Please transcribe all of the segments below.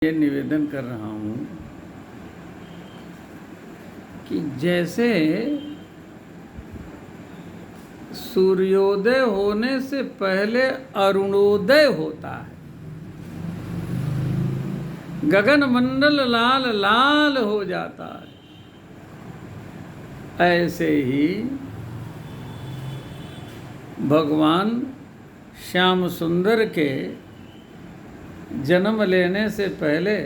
ये निवेदन कर रहा हूँ कि जैसे सूर्योदय होने से पहले अरुणोदय होता है, गगन मंडल लाल लाल हो जाता है, ऐसे ही भगवान श्याम सुंदर के जन्म लेने से पहले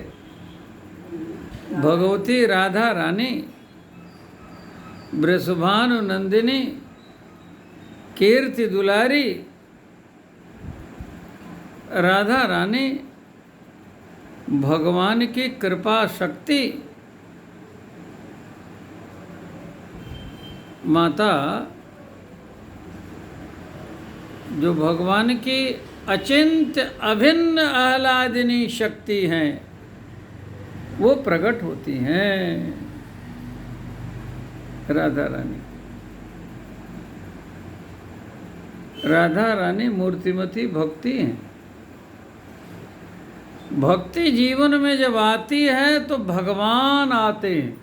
भगवती राधा रानी वृषभानु नंदिनी कीर्ति दुलारी राधा रानी भगवान की कृपा शक्ति माता जो भगवान की अचिंत्य अभिन्न आह्लादिनी शक्ति हैं वो प्रकट होती हैं। राधा रानी मूर्तिमती भक्ति हैं। भक्ति जीवन में जब आती है तो भगवान आते हैं।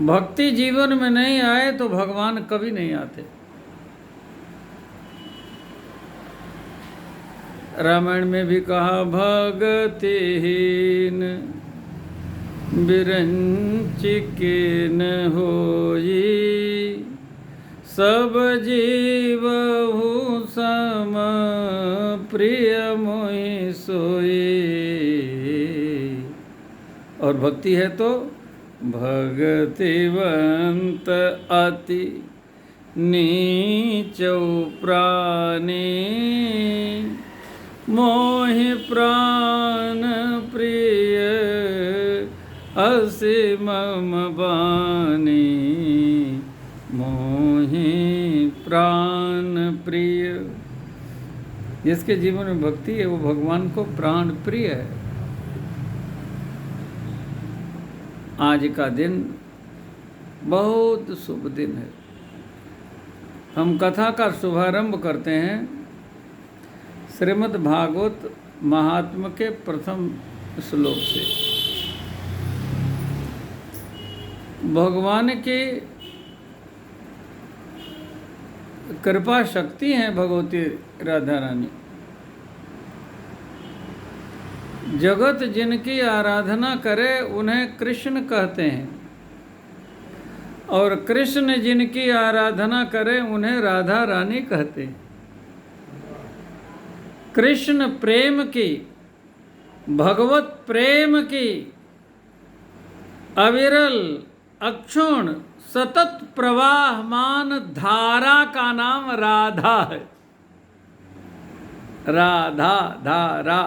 भक्ति जीवन में नहीं आए तो भगवान कभी नहीं आते। रामायण में भी कहा भगतिहीन बिरंचिकिन होई, सब जीवहु सम प्रिय मोहि सोई। और भक्ति है तो भगतिवंत अति नीचौ प्राणी, मोहि प्राण प्रिय असी मम बानी, मोहि प्राण प्रिय। जिसके जीवन में भक्ति है वो भगवान को प्राण प्रिय है। आज का दिन बहुत शुभ दिन है। हम कथा का शुभारंभ करते हैं श्रीमद् भागवत महात्म्य के प्रथम श्लोक से। भगवान की कृपा शक्ति है भगवती राधा रानी। जगत जिनकी आराधना करे उन्हें कृष्ण कहते हैं, और कृष्ण जिनकी आराधना करे उन्हें राधा रानी कहते हैं। कृष्ण प्रेम की, भगवत प्रेम की अविरल अक्षुण सतत प्रवाहमान धारा का नाम राधा है। राधा धारा,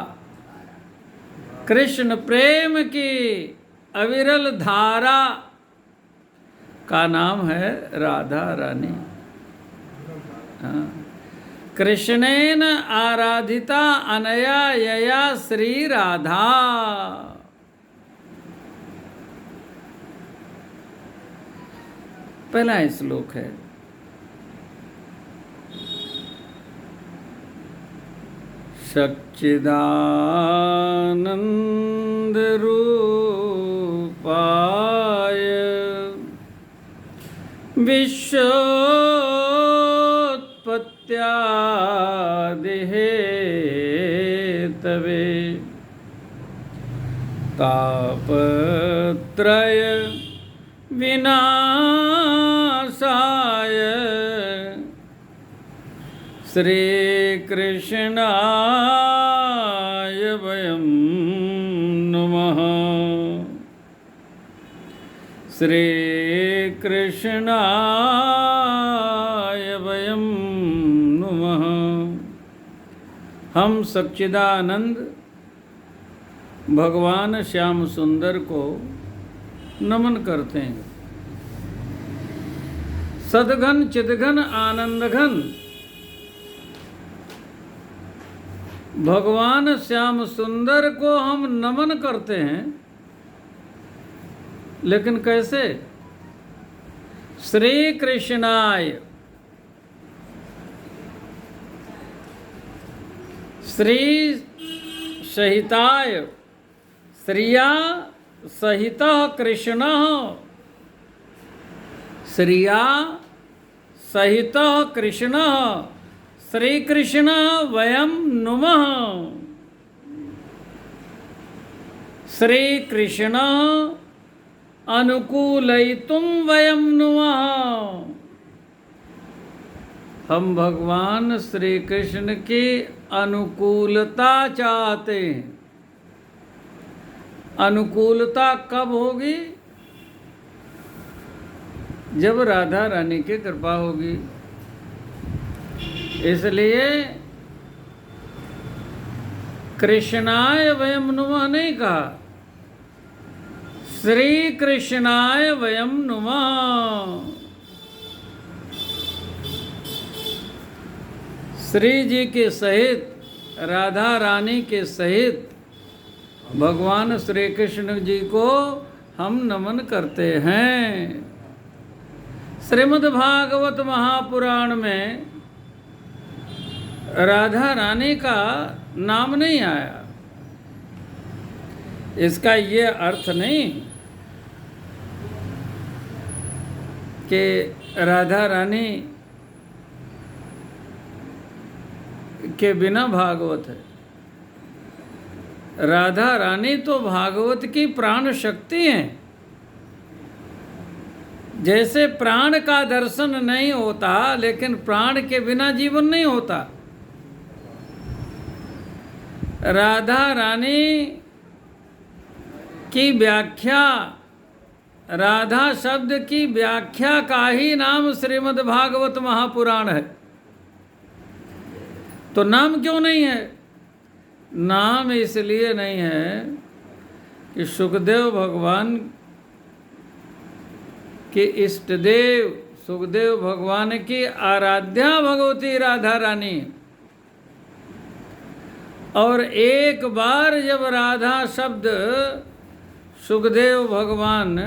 कृष्ण प्रेम की अविरल धारा का नाम है राधा रानी। हाँ। कृष्णेन आराधिता अनया यया श्री राधा। पहला श्लोक है, सच्चिदानंद रूपाय विश्वोत्पत्त्यादि हेतवे तापत्रय विनाशाय श्री कृष्णाय वयं नमः। श्री कृष्णाय वयं नमः। हम सच्चिदानंद भगवान श्याम सुंदर को नमन करते हैं। सद्घन चिद्घन आनंदघन भगवान श्याम सुंदर को हम नमन करते हैं, लेकिन कैसे? श्री कृष्णाय, श्री सहिताय श्रिया सहितः कृष्णः श्रिया सहितः कृष्णः श्री कृष्ण वयं नुमः श्री कृष्ण अनुकूलयितुं वयं नुमः। हम भगवान श्री कृष्ण की अनुकूलता चाहते हैं। अनुकूलता कब होगी? जब राधा रानी की कृपा होगी। इसलिए कृष्णाय वयं नुमः नहीं कहा, श्री कृष्णाय वयं नुमः। श्री जी के सहित राधा रानी के सहित भगवान श्री कृष्ण जी को हम नमन करते हैं। श्रीमद् भागवत महापुराण में राधा रानी का नाम नहीं आया। इसका ये अर्थ नहीं कि राधा रानी के बिना भागवत है। राधा रानी तो भागवत की प्राण शक्ति है। जैसे प्राण का दर्शन नहीं होता, लेकिन प्राण के बिना जीवन नहीं होता। राधा रानी की व्याख्या, राधा शब्द की व्याख्या का ही नाम श्रीमद् भागवत महापुराण है। तो नाम क्यों नहीं है? नाम इसलिए नहीं है कि सुखदेव भगवान के इष्ट देव सुखदेव भगवान की आराध्या भगवती राधा रानी, और एक बार जब राधा शब्द सुखदेव भगवान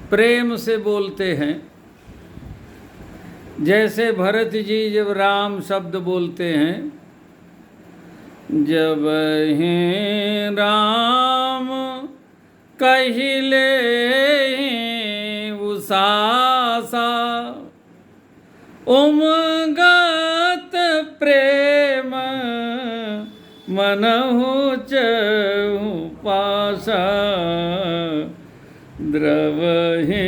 प्रेम से बोलते हैं, जैसे भरत जी जब राम शब्द बोलते हैं, जब हैं राम कहिले उसासा उमगत प्रेम मनहु चहु पासा द्रवहि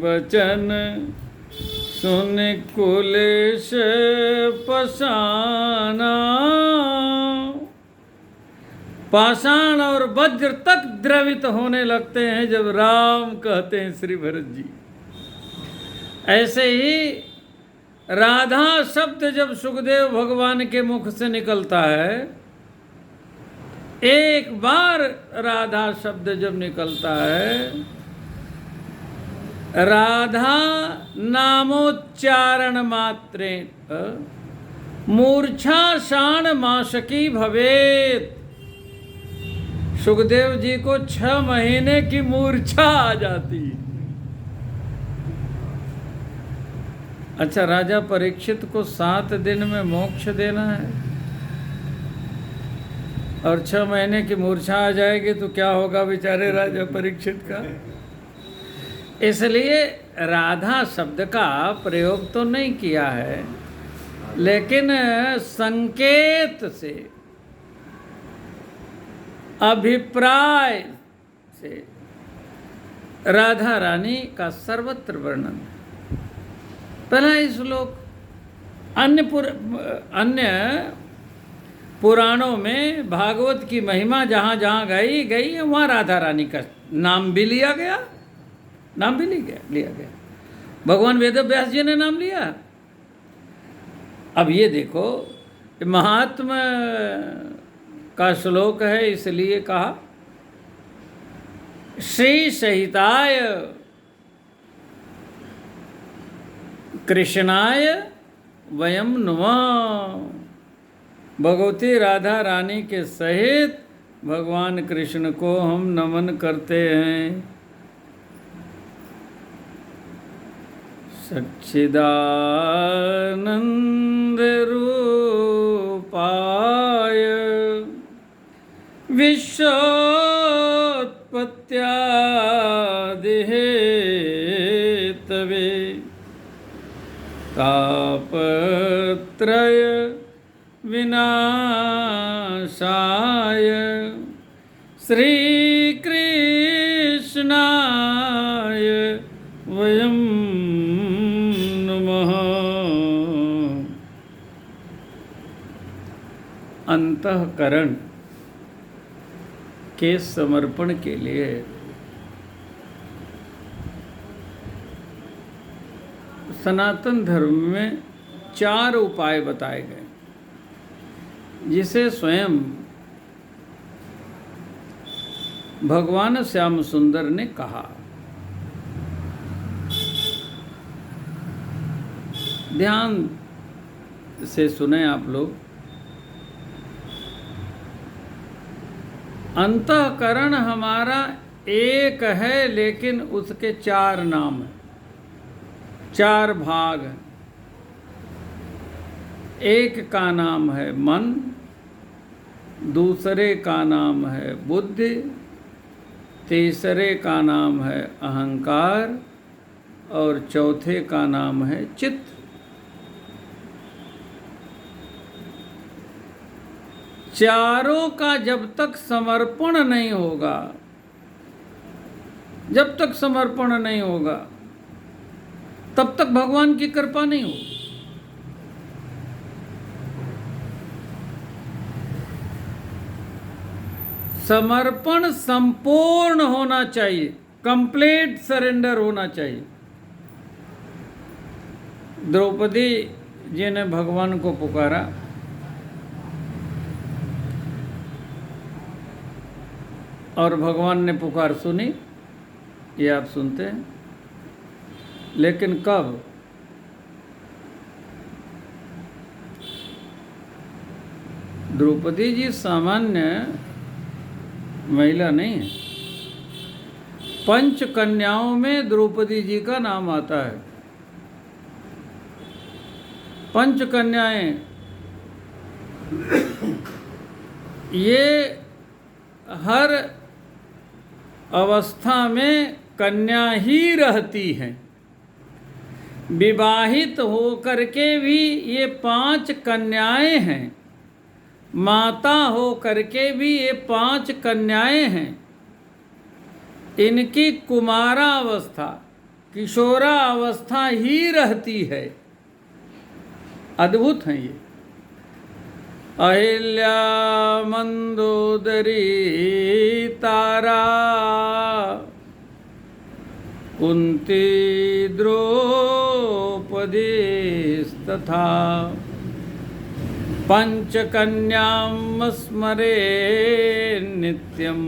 बचन सुन कुलेश पाषाणा। पाषाण और वज्र तक द्रवित होने लगते हैं जब राम कहते हैं श्री भरत जी। ऐसे ही राधा शब्द जब सुखदेव भगवान के मुख से निकलता है, एक बार राधा शब्द जब निकलता है, राधा नामोच्चारण मात्रे मूर्छा शाण माशकी भवेत। सुखदेव जी को 6 महीने की मूर्छा आ जाती है। अच्छा, राजा परीक्षित को 7 दिन में मोक्ष देना है और 6 महीने की मूर्छा आ जाएगी तो क्या होगा बेचारे राजा परीक्षित का। इसलिए राधा शब्द का प्रयोग तो नहीं किया है, लेकिन संकेत से, अभिप्राय से राधा रानी का सर्वत्र वर्णन। पहला ही श्लोक अन्य पुराणों में भागवत की महिमा जहाँ जहाँ गई है, वहाँ राधा रानी का नाम भी लिया गया, नाम भी लिया गया। भगवान वेदव्यास जी ने नाम लिया। अब ये देखो, महात्मा का श्लोक है, इसलिए कहा श्री सहिताय कृष्णाय वयं नुमः। भगवती राधा रानी के सहित भगवान कृष्ण को हम नमन करते हैं। सच्चिदानंद रूपाय विश्वोत्पत्त्यादिहेतवे तापत्रय विनाशाय श्रीकृष्णाय वयं नमः। अंतःकरण के समर्पण के लिए सनातन धर्म में 4 उपाय बताए गए, जिसे स्वयं भगवान श्याम सुंदर ने कहा। ध्यान से सुने आप लोग। अंतःकरण हमारा एक है, लेकिन उसके 4 नाम हैं, 4 भाग हैं। एक का नाम है मन, दूसरे का नाम है बुद्धि, तीसरे का नाम है अहंकार और चौथे का नाम है चित्त। चारों का जब तक समर्पण नहीं होगा, जब तक समर्पण नहीं होगा, तब तक भगवान की कृपा नहीं होगी। समर्पण संपूर्ण होना चाहिए, कंप्लीट सरेंडर होना चाहिए। द्रौपदी जी ने भगवान को पुकारा, और भगवान ने पुकार सुनी, ये आप सुनते हैं। लेकिन कब? द्रौपदी जी सामान्य महिला नहीं है। 5 कन्याओं में द्रौपदी जी का नाम आता है। 5 कन्याएं, ये हर अवस्था में कन्या ही रहती हैं। विवाहित होकर के भी ये 5 कन्याएं हैं, माता हो करके भी ये 5 कन्याएं हैं। इनकी कुमारावस्था, किशोरावस्था ही रहती है। अद्भुत हैं ये। अहिल्या, मंदोदरी, तारा, कुंती, द्रौपदी तथा 5 कन्यां स्मरे नित्यं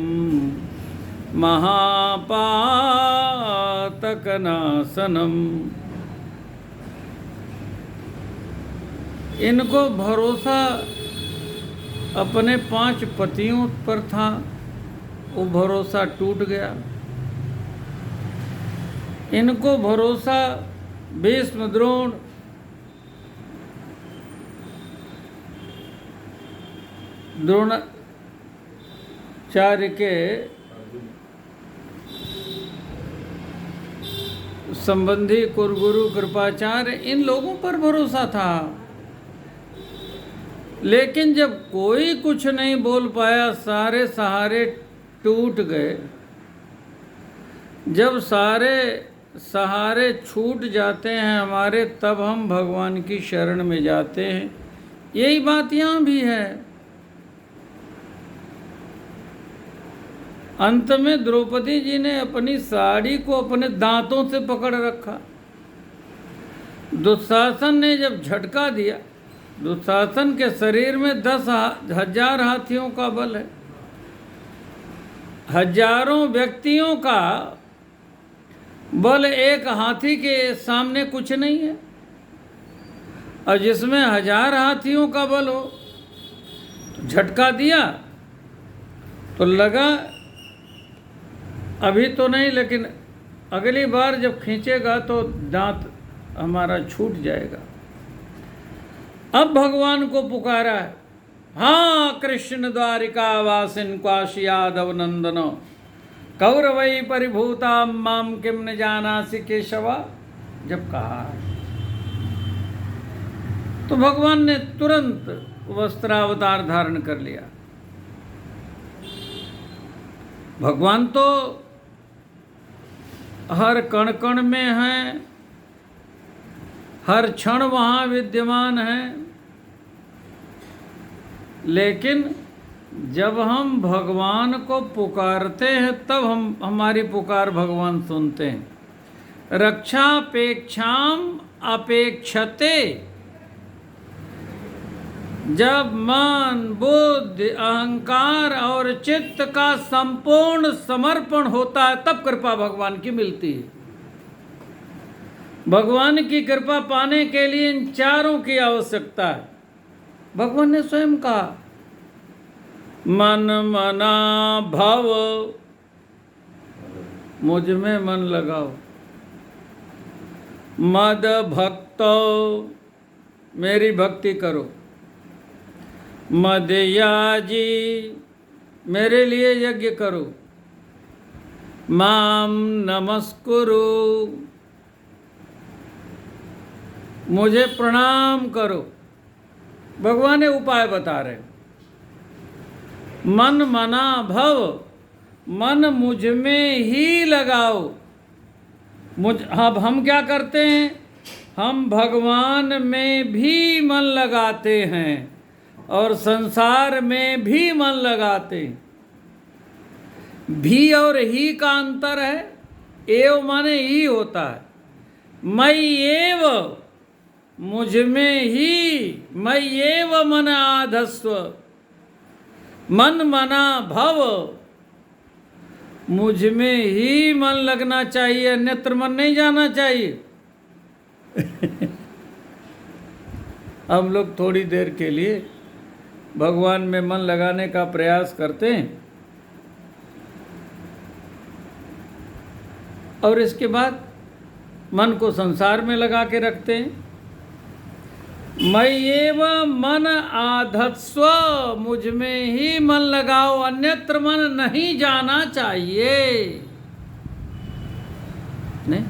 महापातकनाशनम। इनको भरोसा अपने 5 पतियों पर था, वो भरोसा टूट गया। इनको भरोसा भीष्म, द्रोण, द्रोणाचार्य के संबंधी कुरगुरु, कृपाचार्य, इन लोगों पर भरोसा था। लेकिन जब कोई कुछ नहीं बोल पाया, सारे सहारे टूट गए। जब सारे सहारे छूट जाते हैं हमारे, तब हम भगवान की शरण में जाते हैं। यही बात यहाँ भी है। अंत में द्रौपदी जी ने अपनी साड़ी को अपने दांतों से पकड़ रखा। दुशासन ने जब झटका दिया, दुशासन के शरीर में 10,000 हाथियों का बल है। हजारों व्यक्तियों का बल एक हाथी के सामने कुछ नहीं है। और जिसमें 1000 हाथियों का बल हो, तो झटका दिया तो लगा अभी तो नहीं, लेकिन अगली बार जब खींचेगा तो दांत हमारा छूट जाएगा। अब भगवान को पुकारा है, हाँ कृष्ण द्वारिका वासिन क्वाशी यादव नंदनो कौरवई परिभूता माम किम न जानासि केशवा, जब कहा तो भगवान ने तुरंत वस्त्रावतार धारण कर लिया। भगवान तो हर कण कण में हैं, हर क्षण वहाँ विद्यमान हैं, लेकिन जब हम भगवान को पुकारते हैं तब हमारी पुकार भगवान सुनते हैं। रक्षापेक्षाम अपेक्षते, जब मन बुद्धि अहंकार और चित्त का संपूर्ण समर्पण होता है तब कृपा भगवान की मिलती है। भगवान की कृपा पाने के लिए इन चारों की आवश्यकता है। भगवान ने स्वयं कहा मन मना भव, मुझ में मन लगाओ। मद भक्तो, मेरी भक्ति करो। मदयाजी, मेरे लिए यज्ञ करो। माम नमस्कुरु, मुझे प्रणाम करो। भगवान ने उपाय बता रहे। मन मना भव, मन मुझ में ही लगाओ। अब हम क्या करते हैं, हम भगवान में भी मन लगाते हैं और संसार में भी मन लगाते हैं। भी और ही का अंतर है। एव माने ही होता है। मई एव, मुझ में ही, मई एव मन आधस्व, मन मना भव, मुझ में ही मन लगना चाहिए, अन्यत्र मन नहीं जाना चाहिए। हम लोग थोड़ी देर के लिए भगवान में मन लगाने का प्रयास करते हैं और इसके बाद मन को संसार में लगा के रखते हैं। मई एव मन आधत्स्व, मुझ में ही मन लगाओ, अन्यत्र मन नहीं जाना चाहिए। नहीं,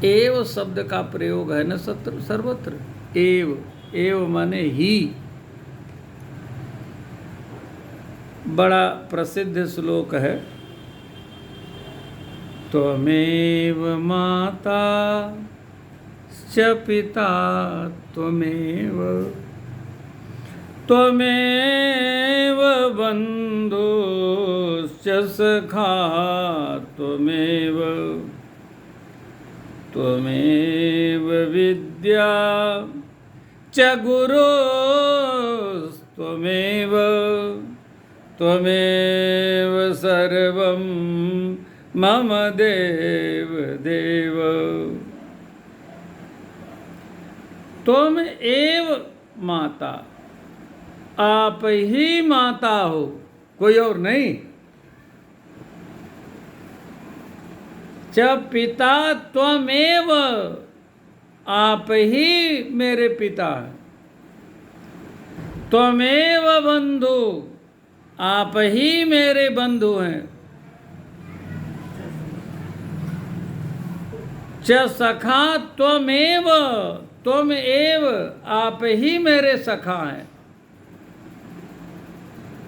एव शब्द का प्रयोग है न सर्वत्र। एव, एव माने ही। बड़ा प्रसिद्ध श्लोक है, त्वमेव माता च पिता त्वमेव, त्वमेव बन्धुश्च सखा त्वमेव, त्वमेव विद्या च गुरुस्त्वमेव, त्वमेव सर्वं मम देव देव। तुम एव माता, आप ही माता हो, कोई और नहीं। च पिता त्वमेव, आप ही मेरे पिता हैं। त्वमेव बंधु, आप ही मेरे बंधु हैं। च सखा त्वमेव, तुम एव, आप ही मेरे सखा हैं।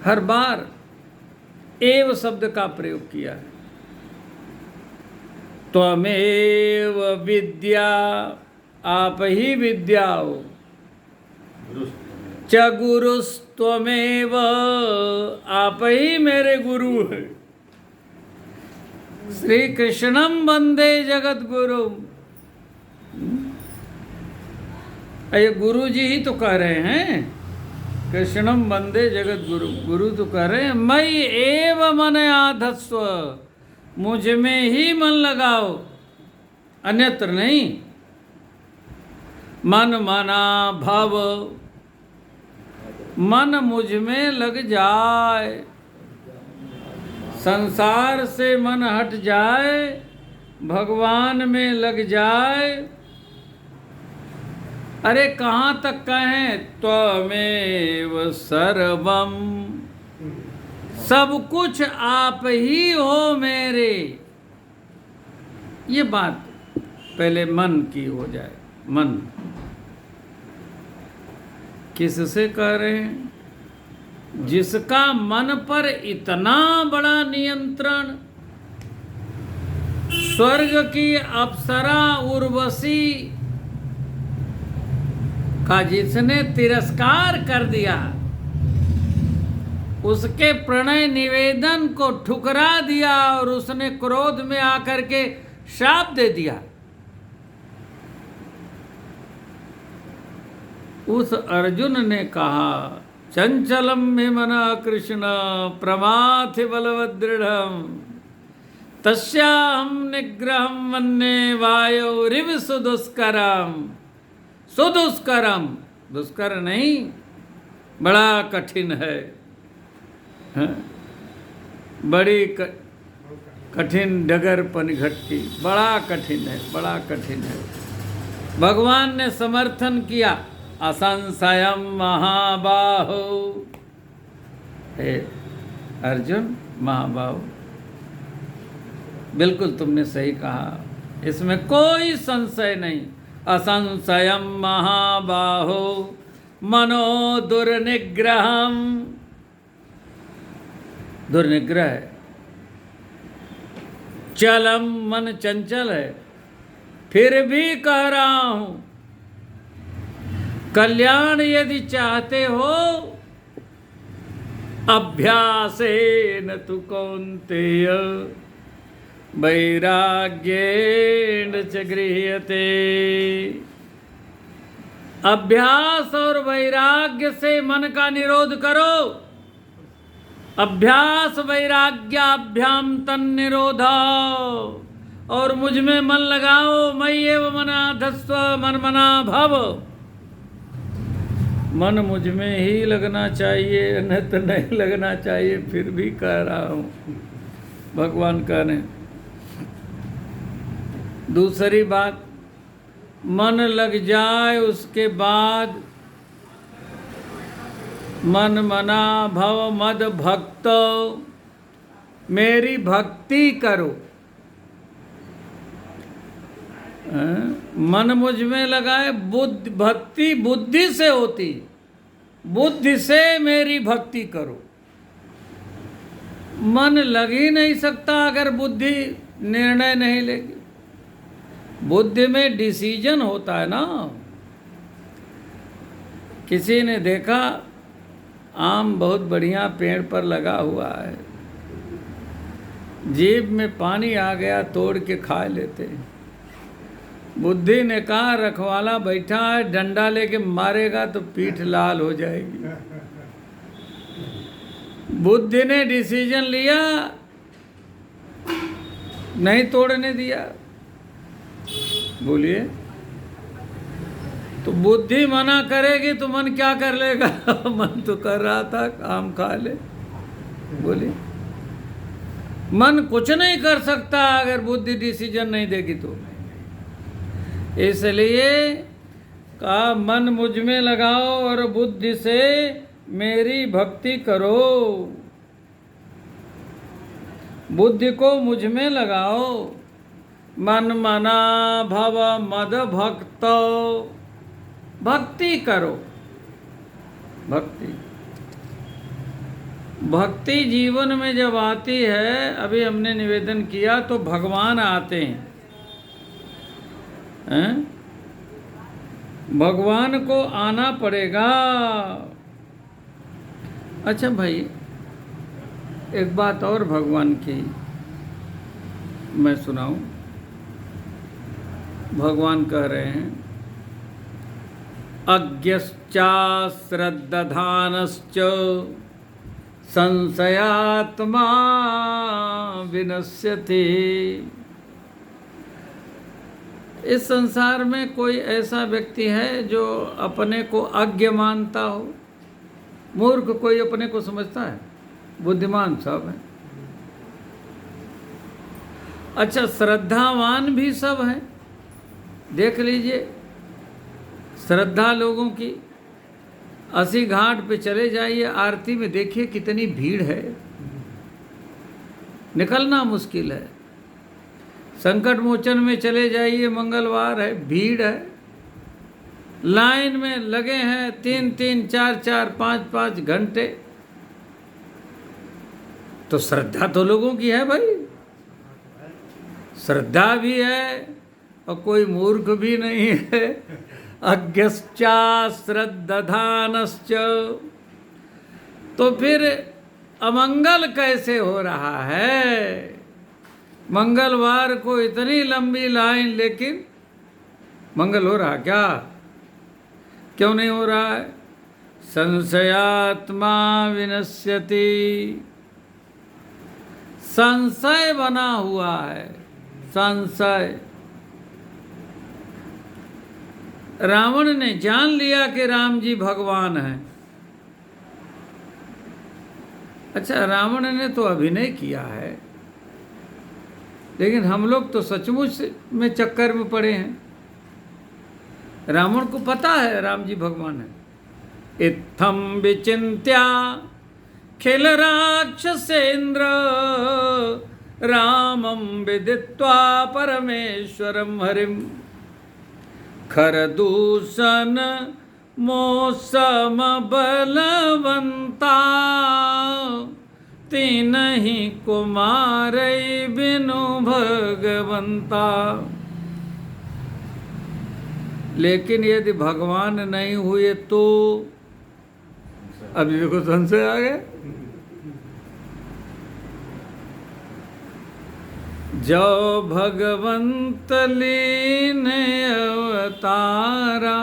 हर बार एव शब्द का प्रयोग किया है। त्वमेव विद्या, आप ही विद्या हो। च गुरुस्त्वमेव, आप ही मेरे गुरु हैं। श्री कृष्णम वंदे जगत गुरु। ये गुरु जी ही तो कह रहे हैं, कृष्णम वंदे जगत गुरु। गुरु तो कह रहे हैं मई एव मन आधस्व, मुझ में ही मन लगाओ, अन्यत्र नहीं। मन मना भव, मन मुझ में लग जाए, संसार से मन हट जाए, भगवान में लग जाए। अरे कहाँ तक कहें, त्वमेव सर्वम, सब कुछ आप ही हो मेरे। ये बात पहले मन की हो जाए। मन किससे कह रहे हैं? जिसका मन पर इतना बड़ा नियंत्रण, स्वर्ग की अप्सरा उर्वशी का जिसने तिरस्कार कर दिया, उसके प्रणय निवेदन को ठुकरा दिया और उसने क्रोध में आकर के श्राप दे दिया, उस अर्जुन ने कहा चंचलम मे मना कृष्ण प्रमाथि बलवदृढ़ तस्याहं निग्रहं मन्ये वायोरिव सुदुष्करम। सुदुष्करम, दुष्कर नहीं, बड़ा कठिन है, बड़ी कठिन डगर पनघटती, बड़ा कठिन है, बड़ा कठिन है। भगवान ने समर्थन किया, असंशयम महाबाहो। हे अर्जुन महाबाहो, बिल्कुल तुमने सही कहा, इसमें कोई संशय नहीं। असंशयम महाबाहो मनो दुर्निग्रहम। दुर्निग्रह है, चलम मन चंचल है, फिर भी कह रहा हूं, कल्याण यदि चाहते हो अभ्यासेन तु कौन्तेय वैराग्येण च गृह्यते। अभ्यास और वैराग्य से मन का निरोध करो। अभ्यास वैराग्याभ्याम तन्निरोधा। और मुझ में मन लगाओ, मयि एव मना धत्स्व मन्मना भव। मन मुझ में ही लगना चाहिए, नहीं तो नहीं लगना चाहिए, फिर भी कह रहा हूँ, भगवान कह रहे। दूसरी बात, मन लग जाए उसके बाद मन मना भव मद भक्त, मेरी भक्ति करो। मन मुझ में लगाए, बुद्धि, भक्ति बुद्धि से होती, बुद्धि से मेरी भक्ति करो। मन लग ही नहीं सकता अगर बुद्धि निर्णय नहीं लेगी। बुद्धि में डिसीजन होता है ना। किसी ने देखा आम बहुत बढ़िया पेड़ पर लगा हुआ है, जीभ में पानी आ गया, तोड़ के खा लेते। बुद्धि ने कहा रखवाला बैठा है, डंडा लेके मारेगा तो पीठ लाल हो जाएगी। बुद्धि ने डिसीजन लिया, नहीं तोड़ने दिया। बोलिए, तो बुद्धि मना करेगी तो मन क्या कर लेगा? मन तो कर रहा था आम खा ले। बोलिए, मन कुछ नहीं कर सकता अगर बुद्धि डिसीजन नहीं देगी तो। इसलिए कहा मन मुझ में लगाओ और बुद्धि से मेरी भक्ति करो। बुद्धि को मुझ में लगाओ। मन मना भव मद भक्त, भक्ति करो। भक्ति भक्ति जीवन में जब आती है, अभी हमने निवेदन किया, तो भगवान आते हैं। भगवान को आना पड़ेगा। अच्छा भाई, एक बात और भगवान की मैं सुनाऊं। भगवान कह रहे हैं, अज्ञश्चा श्रद्धानश्च संशयात्मा विनश्यति। इस संसार में कोई ऐसा व्यक्ति है जो अपने को अज्ञ मानता हो? मूर्ख कोई अपने को समझता है? बुद्धिमान सब है। अच्छा, श्रद्धावान भी सब हैं। देख लीजिए, श्रद्धा लोगों की। अस्सी घाट पे चले जाइए, आरती में देखिए कितनी भीड़ है, निकलना मुश्किल है। संकट मोचन में चले जाइए, मंगलवार है, भीड़ है, लाइन में लगे हैं 3-3, 4-4, 5-5 घंटे। तो श्रद्धा तो लोगों की है भाई, श्रद्धा भी है और कोई मूर्ख भी नहीं है। अज्ञश्चा श्रद्धानश्च। तो फिर अमंगल कैसे हो रहा है? मंगलवार को इतनी लंबी लाइन, लेकिन मंगल हो रहा क्या? क्यों नहीं हो रहा है? संशयात्मा विनश्यति। संशय बना हुआ है, संशय। रावण ने जान लिया कि राम जी भगवान हैं। अच्छा, रावण ने तो अभिनय किया है, लेकिन हम लोग तो सचमुच में चक्कर में पड़े हैं। रावण को पता है राम जी भगवान है। इत्थम विचिन्त्या खिल राक्षसेन्द्र रामं विदित्वा परमेश्वरं हरिं खरदूषण मौसम बलवंता तीनहि कुमारै बिनु भगवंता। लेकिन यदि भगवान नहीं हुए तो, अभी देखो संशय आ गया। जो भगवंत लीन अवतारा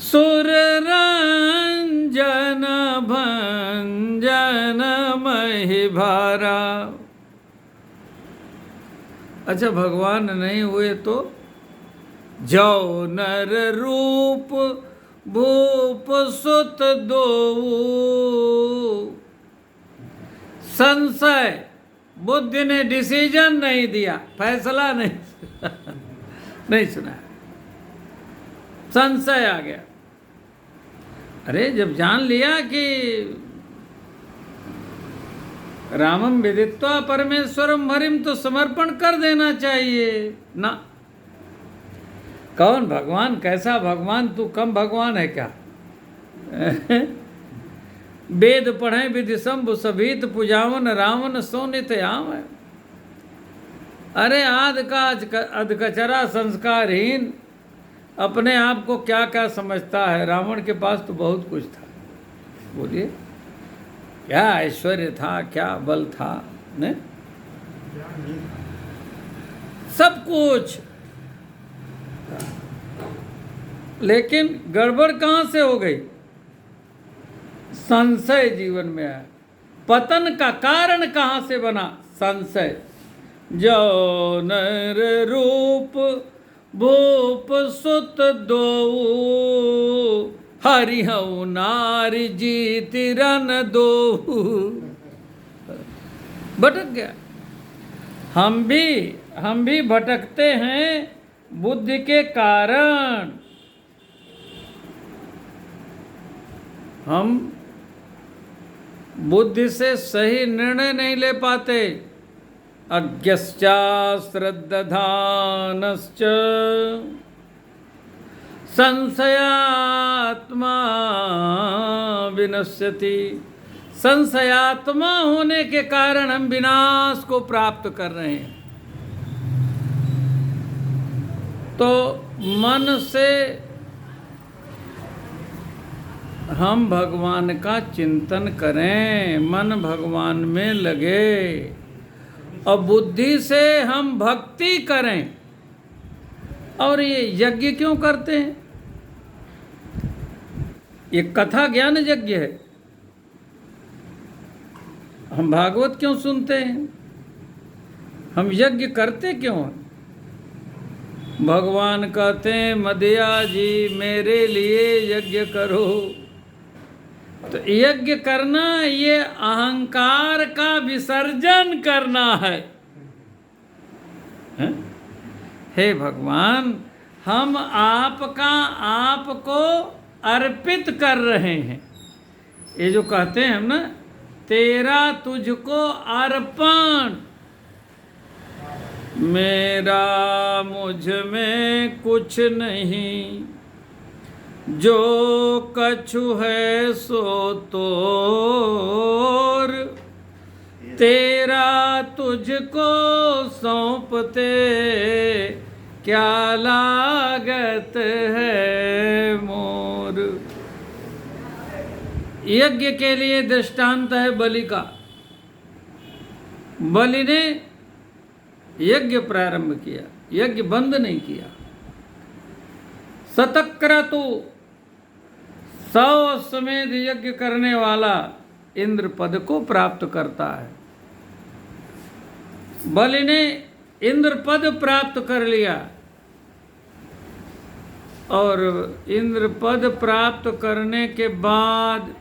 सुर रंजन भंजन महिभारा। अच्छा, भगवान नहीं हुए तो जो नर रूप भूप सुत दो। संशय, बुद्धि ने डिसीजन नहीं दिया, फैसला नहीं नहीं सुना, संशय आ गया। अरे जब जान लिया कि रामम विदित्वा परमेश्वरम हरिम, तो समर्पण कर देना चाहिए ना। कौन भगवान, कैसा भगवान? तू कम भगवान है क्या? वेद पढ़े विधि शंभु सभीत पूजावन रावण सोनित याम है। अरे आद का अधकचरा संस्कारहीन अपने आप को क्या क्या समझता है। रावण के पास तो बहुत कुछ था, बोलिए क्या ऐश्वर्य था, क्या बल था, ने सब कुछ। लेकिन गड़बड़ कहाँ से हो गई? संशय जीवन में आया। पतन का कारण कहाँ से बना? संशय। जो नर रूप भूप सुत दो हरिहु नारी जीत रन दो। भटक गया। हम भी भटकते हैं बुद्धि के कारण। हम बुद्धि से सही निर्णय नहीं ले पाते। अज्ञश्चा श्रद्धानश्च संशयात्मा विनश्यति। संशयात्मा होने के कारण हम विनाश को प्राप्त कर रहे हैं। तो मन से हम भगवान का चिंतन करें, मन भगवान में लगे, और बुद्धि से हम भक्ति करें। और ये यज्ञ क्यों करते हैं? ये कथा ज्ञान यज्ञ है। हम भागवत क्यों सुनते हैं? हम यज्ञ करते क्यों हैं? भगवान कहते हैं मदिया जी मेरे लिए यज्ञ करो। तो यज्ञ करना ये अहंकार का विसर्जन करना है। हे भगवान, हम आपका आपको अर्पित कर रहे हैं। ये जो कहते हैं हम ना, तेरा तुझको अर्पण, मेरा मुझ में कुछ नहीं, जो कछु है सो तोर, तेरा तुझको सौंपते क्या लागत है मोर। यज्ञ के लिए दृष्टांत है बलि का। बलि ने यज्ञ प्रारंभ किया, यज्ञ बंद नहीं किया। शतक्रतु 100 अश्वमेध यज्ञ करने वाला इंद्र पद को प्राप्त करता है। बलि ने इंद्र पद प्राप्त कर लिया, और इंद्र पद प्राप्त करने के बाद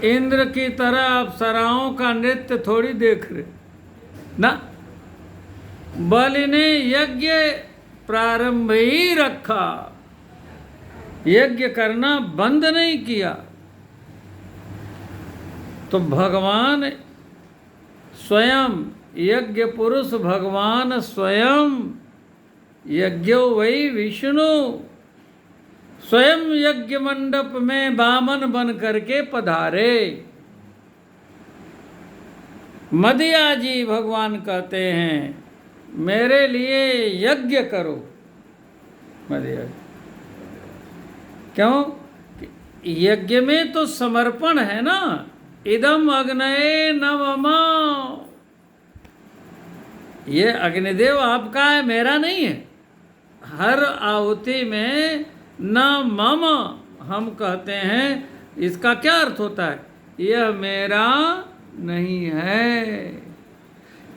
इंद्र की तरह अप्सराओं का नृत्य थोड़ी देख रहे ना, बलि ने यज्ञ प्रारंभ ही रखा, यज्ञ करना बंद नहीं किया। तो भगवान स्वयं, यज्ञ पुरुष भगवान स्वयं, यज्ञो वै विष्णु, स्वयं यज्ञ मंडप में बामन बन करके पधारे। मदिया जी भगवान कहते हैं, मेरे लिए यज्ञ करो। मदिया क्यों? यज्ञ में तो समर्पण है ना। इदम अग्नये नमः, ये अग्निदेव आपका है, मेरा नहीं है। हर आहुति में न मम हम कहते हैं, इसका क्या अर्थ होता है? यह मेरा नहीं है,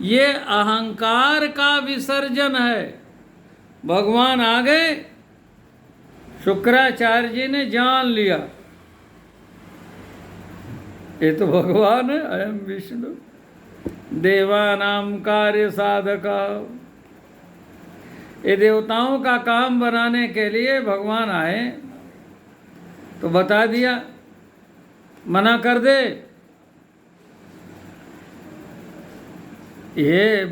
ये अहंकार का विसर्जन है। भगवान आ गए, शुक्राचार्य जी ने जान लिया ये तो भगवान है, अयम विष्णु देवानाम कार्य साधका। ये देवताओं का काम बनाने के लिए भगवान आए, तो बता दिया, मना कर दे। ये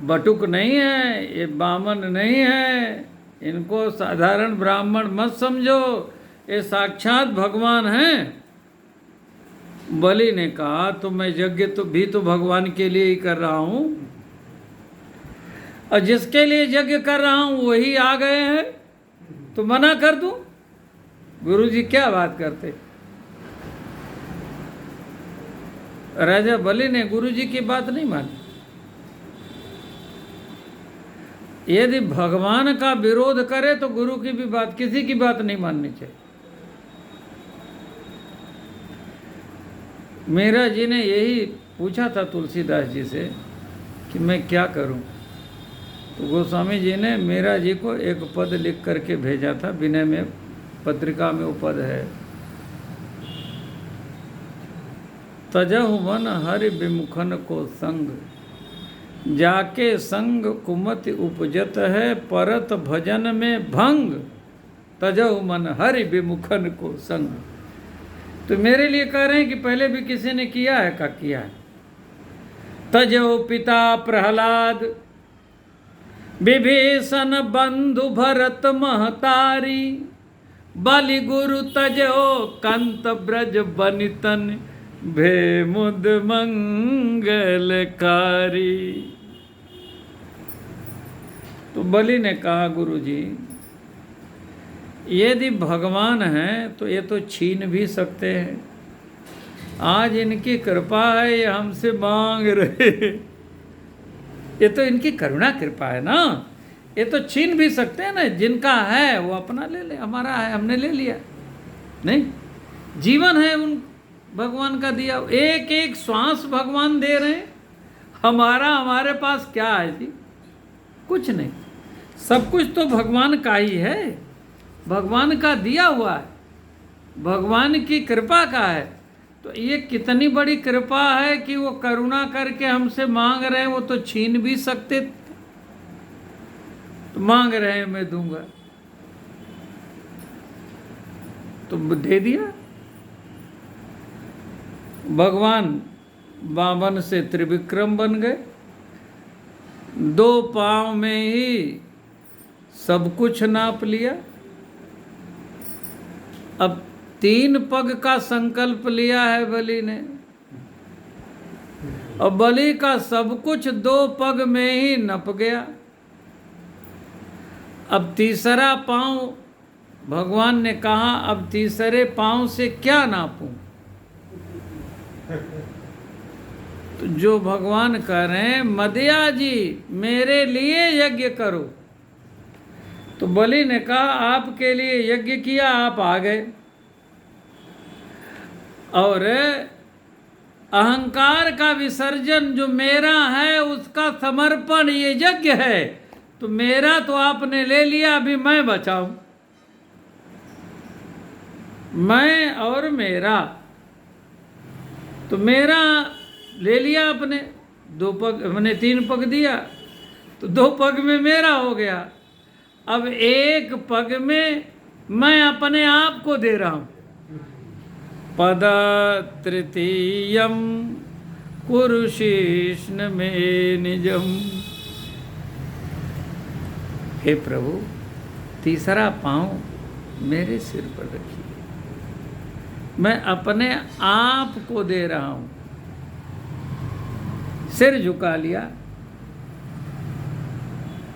बटुक नहीं है, ये बामन नहीं है, इनको साधारण ब्राह्मण मत समझो, ये साक्षात भगवान हैं। बलि ने कहा, तो मैं यज्ञ तो भी तो भगवान के लिए ही कर रहा हूं, और जिसके लिए यज्ञ कर रहा हूं वही आ गए हैं, तो मना कर दूं? गुरुजी क्या बात करते। राजा बलि ने गुरुजी की बात नहीं मानी। यदि भगवान का विरोध करे तो गुरु की भी बात, किसी की बात नहीं माननी चाहिए। मीरा जी ने यही पूछा था तुलसीदास जी से कि मैं क्या करूं, तो गोस्वामी जी ने मीरा जी को एक पद लिख करके भेजा था, विनय में पत्रिका में वो पद है, तजहु मन हरि विमुखन को संग, जाके संग कुमति उपजत है, परत भजन में भंग, तजहु मन हरि विमुखन को संग। तो मेरे लिए कह रहे हैं कि पहले भी किसी ने किया है, का किया है। तजो पिता प्रहलाद, विभीषण बंधु भरत महतारी, बलि गुरु तजो कंत ब्रज बनितन, भे मुद मंगलकारी। तो बलि ने कहा, गुरु जी यदि भगवान हैं तो ये तो छीन भी सकते हैं, आज इनकी कृपा है, ये हमसे मांग रहे, ये तो इनकी करुणा कृपा है ना, ये तो छीन भी सकते हैं ना, जिनका है वो अपना ले ले, हमारा है हमने ले लिया। नहीं, जीवन है उन भगवान का दिया, एक एक श्वास भगवान दे रहे हैं, हमारे पास क्या है जी? कुछ नहीं, सब कुछ तो भगवान का ही है, भगवान का दिया हुआ है, भगवान की कृपा का है। तो ये कितनी बड़ी कृपा है कि वो करुणा करके हमसे मांग रहे हैं, वो तो छीन भी सकते थे। तो मांग रहे हैं मैं दूंगा, तो दे दिया। भगवान बावन से त्रिविक्रम बन गए, 2 पांव में ही सब कुछ नाप लिया। अब 3 पग का संकल्प लिया है बलि ने, और बलि का सब कुछ 2 पग में ही नप गया। अब तीसरा पांव भगवान ने कहा, अब तीसरे पांव से क्या नापूं? तो जो भगवान कह रहे हैं, मदया जी मेरे लिए यज्ञ करो। तो बलि ने कहा आपके लिए यज्ञ किया, आप आ गए, और अहंकार का विसर्जन जो मेरा है उसका समर्पण ये यज्ञ है। तो मेरा तो आपने ले लिया, अभी मैं बचाऊं, मैं और मेरा। तो मेरा ले लिया आपने, 2 पग, मैंने 3 पग दिया, तो 2 पग में मेरा हो गया। अब 1 पग में मैं अपने आप को दे रहा हूं। पद तृतीयम कुरुशीष्ण में निजम। हे प्रभु, तीसरा पांव मेरे सिर पर रखिए, मैं अपने आप को दे रहा हूं। सिर झुका लिया।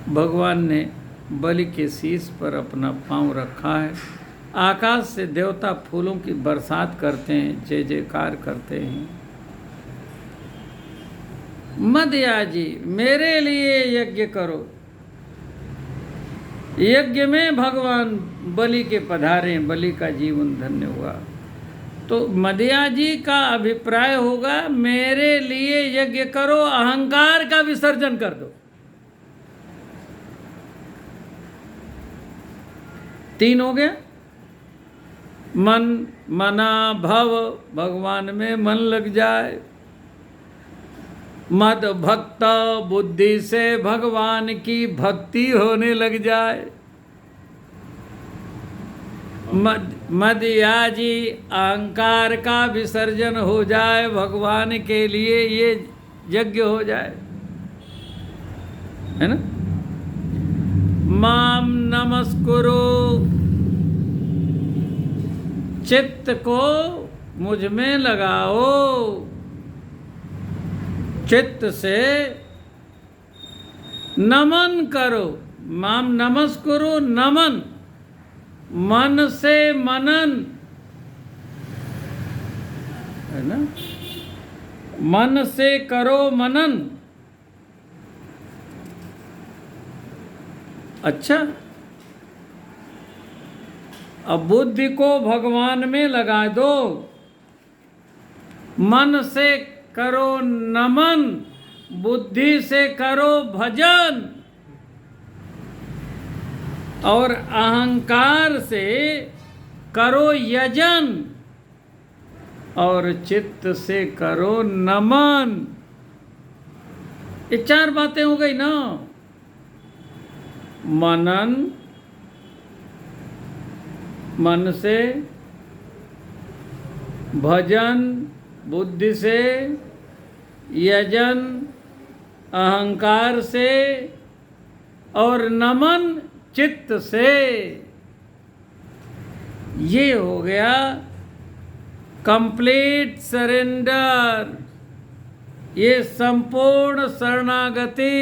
भगवान ने बलि के शीश पर अपना पांव रखा है। आकाश से देवता फूलों की बरसात करते हैं, जय जयकार करते हैं। मदया जी मेरे लिए यज्ञ करो। यज्ञ में भगवान बलि के पधारे, बलि का जीवन धन्य हुआ। तो मदया जी का अभिप्राय होगा, मेरे लिए यज्ञ करो, अहंकार का विसर्जन कर दो। 3 हो गया। मन, मना, भव, भगवान में मन लग जाए। मद भक्त, बुद्धि से भगवान की भक्ति होने लग जाए। मदया जी अहंकार का विसर्जन हो जाए, भगवान के लिए ये यज्ञ हो जाए, है ना। माम नमस्कुरु, चित्त को मुझ में लगाओ, चित्त से नमन करो। माम नमस्कुरु, नमन, मन से मनन, है ना। मन से करो मनन। अच्छा, अब बुद्धि को भगवान में लगा दो। मन से करो नमन, बुद्धि से करो भजन, और अहंकार से करो यजन, और चित्त से करो नमन। ये 4 बातें हो गई ना। मनन, मन से, भजन बुद्धि से, यजन अहंकार से, और नमन चित्त से। ये हो गया कंप्लीट सरेंडर, ये संपूर्ण शरणागति।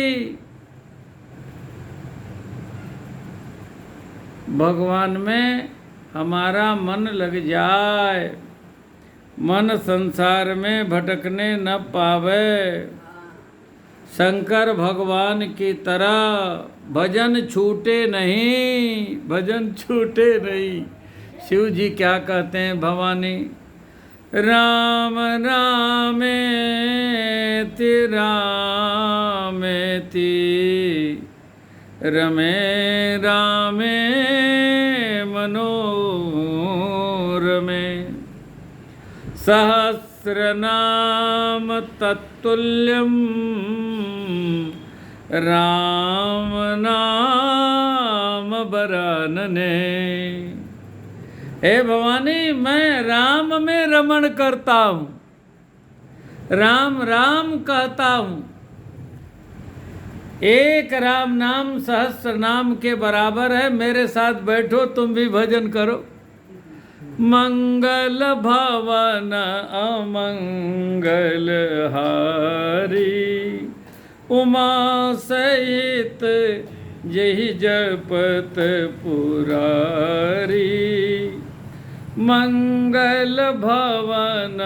भगवान में हमारा मन लग जाए, मन संसार में भटकने न पावे। शंकर भगवान की तरह भजन छूटे नहीं, भजन छूटे नहीं। शिव जी क्या कहते हैं भवानी, राम रामेति रामेति रमे रामे मनोरमे, सहस्रनाम तत्तुल्यं राम नाम बरानने। हे भवानी, मैं राम में रमण करता हूँ, राम राम कहता हूँ। एक राम नाम सहस्त्र नाम के बराबर है। मेरे साथ बैठो, तुम भी भजन करो। मंगल भवन अमंगल हारी, उमा सहित यही जपत पुरारी। मंगल भवन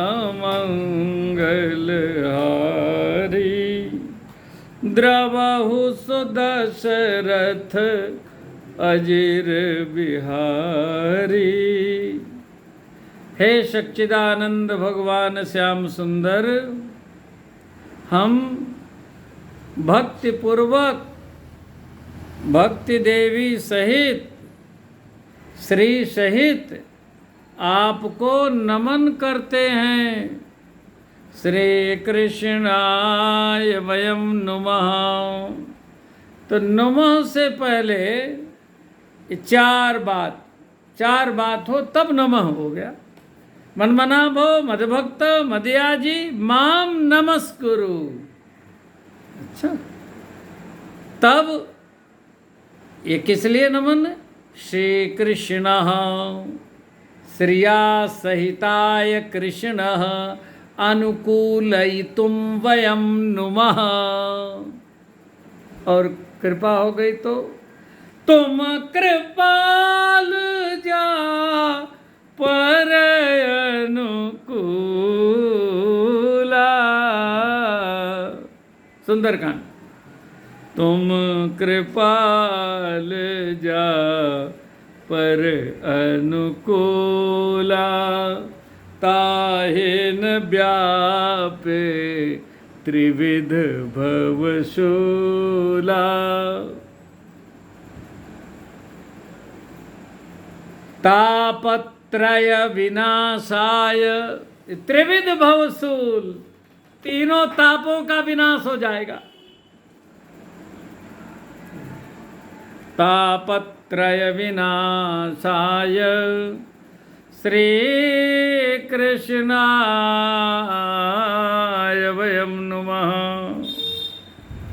अमंगल हारी, द्रवहु सुदशरथ अजिर बिहारी। हे सच्चिदानंद भगवान श्याम सुंदर, हम भक्ति पूर्वक भक्ति देवी सहित श्री सहित आपको नमन करते हैं। श्री कृष्णाय वयम नुमः। तो नुमः से पहले चार बात हो तब नमः हो गया। मनमना भो मदभक्त मदयाजी माम नमस्कुरु। अच्छा, तब ये किस लिए नमन? श्री कृष्ण श्रिया सहिताय कृष्ण अनुकूलयितुम वयम नुमः। और कृपा हो गई तो तुम कृपाल जा पर अनुकूला। सुंदरकांड। तुम कृपाल जा पर अनुकूला, ताहे न व्यापे त्रिविध भवशूला। तापत्रय विनाशाय, त्रिविध भवशूल, तीनों तापों का विनाश हो जाएगा। तापत्रय विनाशाय श्री कृष्णाय वयम नुमः।